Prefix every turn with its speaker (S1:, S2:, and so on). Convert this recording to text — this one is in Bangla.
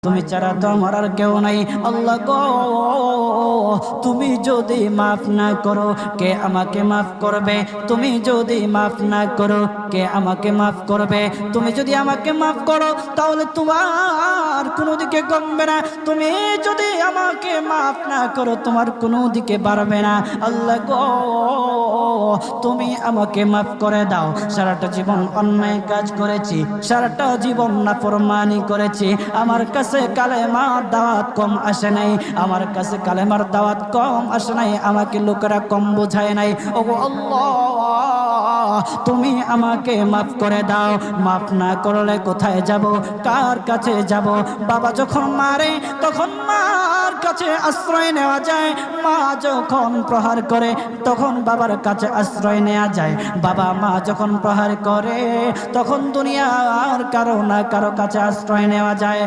S1: তুমি ছাড়া তো আমার আর কেউ নাই। আল্লাহ গো, তুমি যদি মাফ না করো কে আমাকে মাফ করবে? তুমি যদি মাফ না করো কে আমাকে মাফ করবে? তুমি যদি আমাকে মাফ করো তাহলে তোমার কোনো দিকে কমবে না, তুমি যদি আমাকে মাফ না করো তোমার কোনো দিকে বাড়বে না। আল্লাহ গো, তুমি আমাকে মাফ করে দাও। সারাটা জীবন অন্যায় কাজ করেছি, সারাটা জীবন নাফরমানি করেছি, আমার কাছে কালেমার দাওয়াত কম আসে নাই, আমার কাছে কালেমার দাওয়াত কম আসে নাই, আমাকে লোকেরা কম বোঝায় নাই। ওগো আল্লাহ, তুমি আমাকে মাফ করে দাও। মাফ না করলে কোথায় যাব, কার কাছে যাব? বাবা যখন মারে তখন মার কাছে আশ্রয় নেওয়া যায়, মা যখন প্রহার করে তখন বাবার কাছে আশ্রয় নেওয়া যায়, বাবা মা যখন প্রহার করে তখন দুনিয়ার কারো না কারো কাছে আশ্রয় নেওয়া যায়।